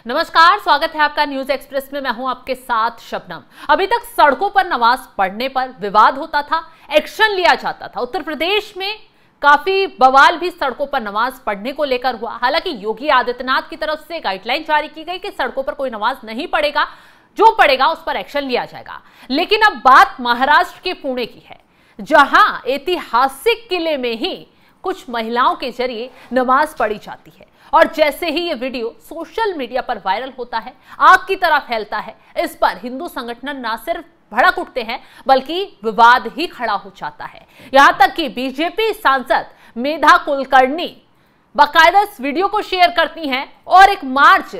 नमस्कार, स्वागत है आपका न्यूज एक्सप्रेस में। मैं हूं आपके साथ शबनम। अभी तक सड़कों पर नमाज पढ़ने पर विवाद होता था, एक्शन लिया जाता था। उत्तर प्रदेश में काफी बवाल भी सड़कों पर नमाज पढ़ने को लेकर हुआ। हालांकि योगी आदित्यनाथ की तरफ से गाइडलाइन जारी की गई कि सड़कों पर कोई नमाज नहीं पढ़ेगा, जो पढ़ेगा उस पर एक्शन लिया जाएगा। लेकिन अब बात महाराष्ट्र के पुणे की है, जहां ऐतिहासिक किले में ही कुछ महिलाओं के जरिए नमाज पढ़ी जाती है। और जैसे ही ये वीडियो सोशल मीडिया पर वायरल होता है, आग की तरह फैलता है। इस पर हिंदू संगठन न सिर्फ भड़क उठते हैं बल्कि विवाद ही खड़ा हो जाता है। यहां तक कि बीजेपी सांसद मेधा कुलकर्णी बाकायदा इस वीडियो को शेयर करती हैं और एक मार्च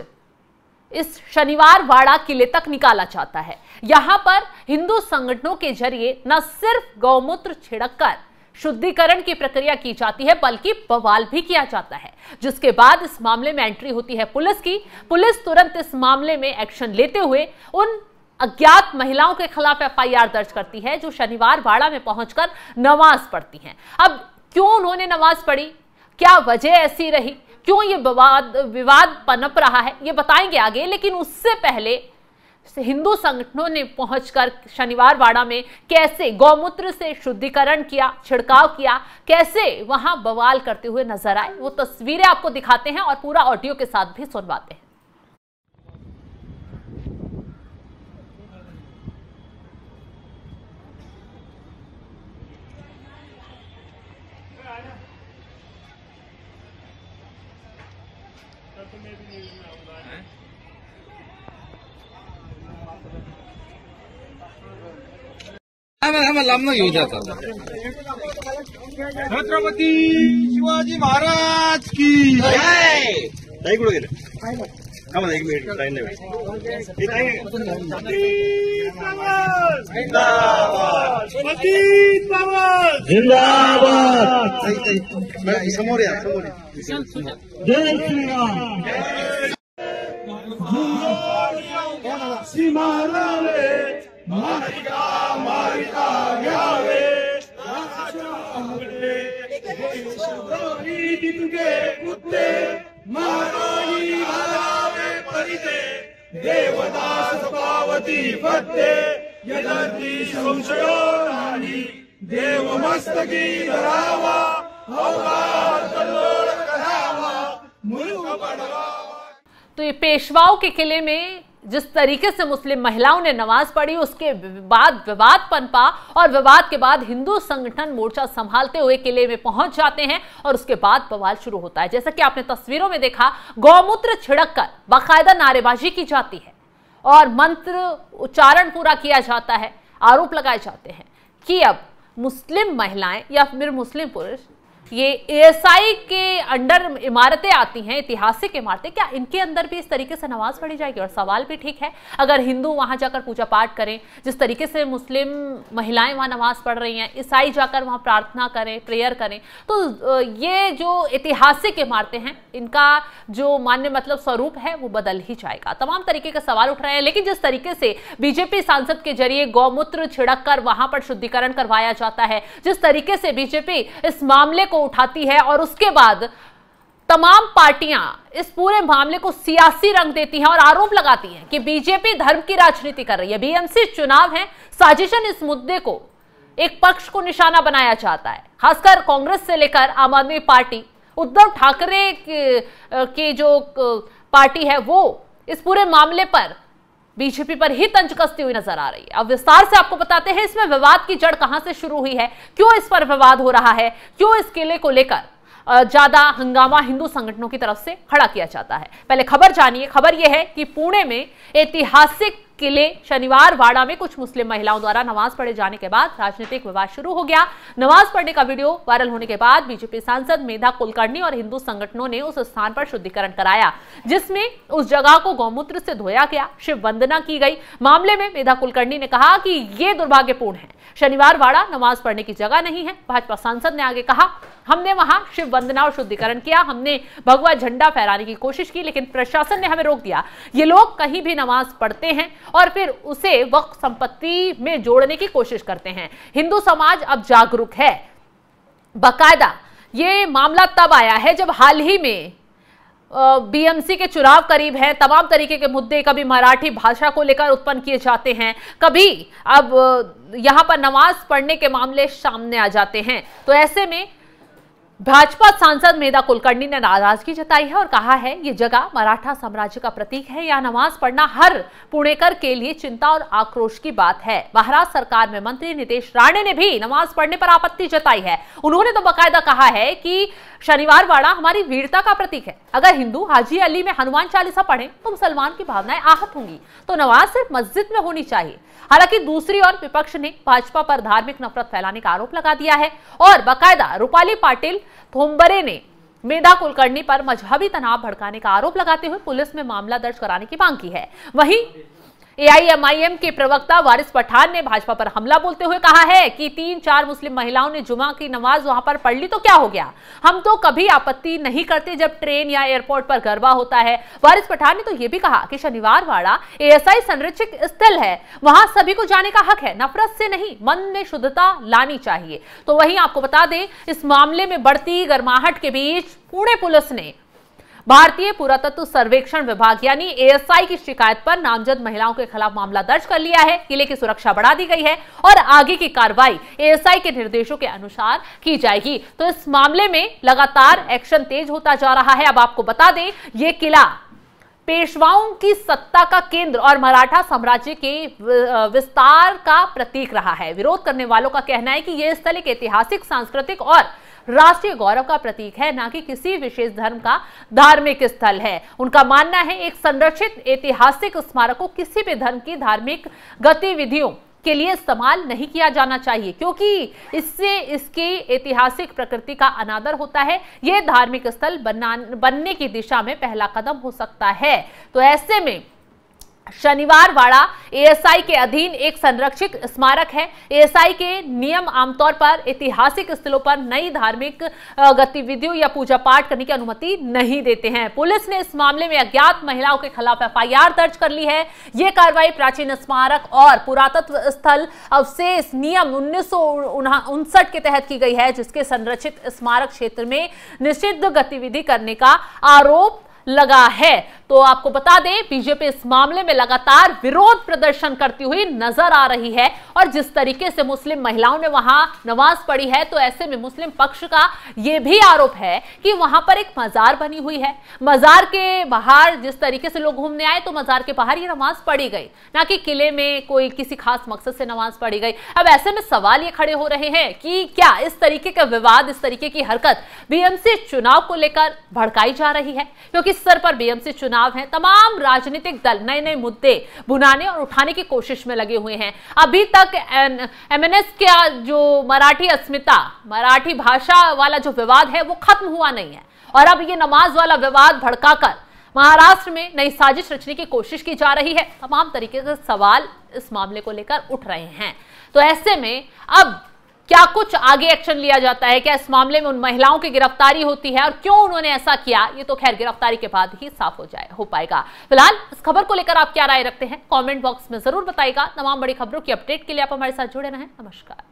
इस शनिवार वाड़ा किले तक निकाला जाता है। यहां पर हिंदू संगठनों के जरिए न सिर्फ गौमूत्र छिड़ककर शुद्धिकरण की प्रक्रिया की जाती है बल्कि बवाल भी किया जाता है, जिसके बाद इस मामले में एंट्री होती है पुलिस की। पुलिस तुरंत इस मामले में एक्शन लेते हुए उन अज्ञात महिलाओं के खिलाफ एफआईआर दर्ज करती है जो शनिवार वाड़ा में पहुंचकर नमाज पढ़ती हैं। अब क्यों उन्होंने नमाज पढ़ी, क्या वजह ऐसी रही, क्यों ये विवाद पनप रहा है, ये बताएंगे आगे। लेकिन उससे पहले हिंदू संगठनों ने पहुंचकर शनिवार वाड़ा में कैसे गौमूत्र से शुद्धिकरण किया, छिड़काव किया, कैसे वहां बवाल करते हुए नजर आए, वो तस्वीरें आपको दिखाते हैं और पूरा ऑडियो के साथ भी सुनवाते हैं। लांब येऊ जातात। छत्रपती शिवाजी महाराज की जय। ताई कुठे गेले? का मला 1 मिनिट टाइम नाही जिंदाबाद। समोर या, समोर या। जय श्रीराम। मारिका घ्यावे तुगे कुत्ते मारोनी घालावे परिते देवदास पावती फत्ते यदती संशयो नानी देव मस्तकी धरावा अवघात कल्लोळ करावा मुलुक पडवा। तो ये पेशवाओं के किले में जिस तरीके से मुस्लिम महिलाओं ने नमाज पढ़ी, उसके बाद विवाद पनपा और विवाद के बाद हिंदू संगठन मोर्चा संभालते हुए किले में पहुंच जाते हैं और उसके बाद बवाल शुरू होता है। जैसा कि आपने तस्वीरों में देखा, गौमूत्र छिड़ककर बाकायदा नारेबाजी की जाती है और मंत्र उच्चारण पूरा किया जाता है। आरोप लगाए जाते हैं कि अब मुस्लिम महिलाएं या फिर मुस्लिम पुरुष, ये एएसआई के अंडर इमारतें आती हैं, ऐतिहासिक इमारतें, क्या इनके अंदर भी इस तरीके से नमाज पढ़ी जाएगी? और सवाल भी ठीक है, अगर हिंदू वहां जाकर पूजा पाठ करें, जिस तरीके से मुस्लिम महिलाएं वहां नमाज पढ़ रही हैं, ईसाई जाकर वहां प्रार्थना करें, प्रेयर करें, तो ये जो ऐतिहासिक इमारतें हैं, इनका जो मान्य मतलब स्वरूप है वो बदल ही जाएगा। तमाम तरीके के सवाल उठ रहे हैं। लेकिन जिस तरीके से बीजेपी सांसद के जरिए गौमूत्र छिड़क कर वहां पर शुद्धिकरण करवाया जाता है, जिस तरीके से बीजेपी इस मामले को उठाती है और उसके बाद तमाम पार्टियां इस पूरे मामले को सियासी रंग देती हैं और आरोप लगाती हैं कि बीजेपी धर्म की राजनीति कर रही है। बीएमसी चुनाव है, साजिशन इस मुद्दे को, एक पक्ष को निशाना बनाया जाता है, खासकर कांग्रेस से लेकर आम आदमी पार्टी, उद्धव ठाकरे की जो पार्टी है वो इस पूरे मामले पर बीजेपी पर ही तंज कसती हुई नजर आ रही है। अब विस्तार से आपको बताते हैं इसमें विवाद की जड़ कहां से शुरू हुई है, क्यों इस पर विवाद हो रहा है, क्यों इस किले को लेकर ज्यादा हंगामा हिंदू संगठनों की तरफ से खड़ा किया जाता है। पहले खबर जानिए। खबर यह है कि पुणे में ऐतिहासिक किले शनिवार वाड़ा में कुछ मुस्लिम महिलाओं द्वारा नमाज पढ़े जाने के बाद राजनीतिक विवाद शुरू हो गया। नमाज पढ़ने का वीडियो वायरल होने के बाद बीजेपी सांसद मेधा कुलकर्णी और हिंदू संगठनों ने उस स्थान पर शुद्धिकरण कराया, जिसमें उस जगह को गौमूत्र से धोया गया, शिव वंदना की गई। मामले में मेधा कुलकर्णी ने कहा कि यह दुर्भाग्यपूर्ण है, शनिवार वाड़ा नमाज पढ़ने की जगह नहीं है। भाजपा सांसद ने आगे कहा, हमने वहां शिव वंदना और शुद्धिकरण किया, हमने भगवा झंडा फहराने की कोशिश की, लेकिन प्रशासन ने हमें रोक दिया। ये लोग कहीं भी नमाज पढ़ते हैं और फिर उसे वक्फ संपत्ति में जोड़ने की कोशिश करते हैं। हिंदू समाज अब जागरूक है। बाकायदा ये मामला तब आया है जब हाल ही में बीएमसी के चुनाव करीब है, तमाम तरीके के मुद्दे कभी मराठी भाषा को लेकर उत्पन्न किए जाते हैं, कभी अब यहां पर नमाज पढ़ने के मामले सामने आ जाते हैं। तो ऐसे में भाजपा सांसद मेधा कुलकर्णी ने नाराजगी जताई है और कहा है ये जगह मराठा साम्राज्य का प्रतीक है, यहाँ नमाज पढ़ना हर पुणेकर के लिए चिंता और आक्रोश की बात है। महाराष्ट्र सरकार में मंत्री नितेश राणे ने भी नमाज पढ़ने पर आपत्ति जताई है। उन्होंने तो बाकायदा कहा है कि शनिवार वाड़ा हमारी वीरता का प्रतीक है। अगर हिंदू हाजी अली में हनुमान चालीसा पढ़े तो मुसलमान की भावनाएं आहत होंगी, तो नमाज सिर्फ मस्जिद में होनी चाहिए। हालांकि दूसरी ओर विपक्ष ने भाजपा पर धार्मिक नफरत फैलाने का आरोप लगा दिया है और बाकायदा रूपाली पाटिल थोम्बरे ने मेधा कुलकर्णी पर मजहबी तनाव भड़काने का आरोप लगाते हुए पुलिस में मामला दर्ज कराने की मांग की है। वहीं एआईएमआईएम के प्रवक्ता वारिस पठान ने भाजपा पर हमला बोलते हुए कहा है कि 3-4 मुस्लिम महिलाओं ने जुमा की नमाज वहां पर पढ़ ली तो क्या हो गया, हम तो कभी आपत्ति नहीं करते जब ट्रेन या एयरपोर्ट पर गरबा होता है। वारिस पठान ने तो यह भी कहा कि शनिवार वाड़ा एएसआई संरक्षित स्थल है, वहां सभी को जाने का हक है, नफरत से नहीं, मन में शुद्धता लानी चाहिए। तो वहीं आपको बता दें, इस मामले में बढ़ती गर्माहट के बीच पुणे पुलिस ने भारतीय पुरातत्व सर्वेक्षण विभाग यानी एएसआई की शिकायत पर नामजद महिलाओं के खिलाफ मामला दर्ज कर लिया है। किले की सुरक्षा बढ़ा दी गई है और आगे की कार्रवाई एएसआई के निर्देशों के अनुसार की जाएगी। तो इस मामले में लगातार एक्शन तेज होता जा रहा है। अब आपको बता दें, ये किला पेशवाओं की सत्ता का केंद्र और मराठा साम्राज्य के विस्तार का प्रतीक रहा है। विरोध करने वालों का कहना है कि यह स्थल एक ऐतिहासिक, सांस्कृतिक और राष्ट्रीय गौरव का प्रतीक है, न कि किसी विशेष धर्म का धार्मिक स्थल है। उनका मानना है एक संरक्षित ऐतिहासिक स्मारक को किसी भी धर्म की धार्मिक गतिविधियों के लिए इस्तेमाल नहीं किया जाना चाहिए, क्योंकि इससे इसकी ऐतिहासिक प्रकृति का अनादर होता है। यह धार्मिक स्थल बनने की दिशा में पहला कदम हो सकता है। तो ऐसे में शनिवार वाड़ा एएसआई के अधीन एक संरक्षित स्मारक है। एएसआई के नियम आमतौर पर ऐतिहासिक स्थलों पर नई धार्मिक गतिविधियों या पूजा पाठ करने की अनुमति नहीं देते हैं। पुलिस ने इस मामले में अज्ञात महिलाओं के खिलाफ एफआईआर दर्ज कर ली है। यह कार्रवाई प्राचीन स्मारक और पुरातत्व स्थल अवशेष नियम 1959 के तहत की गई है, जिसके संरक्षित स्मारक क्षेत्र में निषिद्ध गतिविधि करने का आरोप लगा है। तो आपको बता दें, बीजेपी इस मामले में लगातार विरोध प्रदर्शन करती हुई नजर आ रही है और जिस तरीके से मुस्लिम महिलाओं ने वहां नमाज पढ़ी है, तो ऐसे में मुस्लिम पक्ष का यह भी आरोप है कि वहां पर एक मजार बनी हुई है। मजार के बाहर जिस तरीके से लोग घूमने आए, तो मजार के बाहर ये नमाज पढ़ी गई, ना कि किले में कोई किसी खास मकसद से नमाज पढ़ी गई। अब ऐसे में सवाल ये खड़े हो रहे हैं कि क्या इस तरीके का विवाद, इस तरीके की हरकत बीएमसी चुनाव को लेकर भड़काई जा रही है, क्योंकि इस स्तर पर बीएमसी चुनाव है। तमाम राजनीतिक दल नए नए मुद्दे बुनाने और उठाने की कोशिश में लगे हुए हैं। अभी तक एमएनएस का जो मराठी अस्मिता, मराठी भाषा वाला जो विवाद है, वो खत्म हुआ नहीं है और अब ये नमाज वाला विवाद भड़काकर महाराष्ट्र में नई साजिश रचने की कोशिश की जा रही है। तमाम तरीके के सवाल इस मामले को लेकर उठ रहे हैं। तो ऐसे में अब क्या कुछ आगे एक्शन लिया जाता है? क्या इस मामले में उन महिलाओं की गिरफ्तारी होती है और क्यों उन्होंने ऐसा किया, ये तो खैर गिरफ्तारी के बाद ही साफ हो पाएगा। फिलहाल इस खबर को लेकर आप क्या राय रखते हैं, कमेंट बॉक्स में जरूर बताइएगा। तमाम बड़ी खबरों की अपडेट के लिए आप हमारे साथ जुड़े रहें। नमस्कार।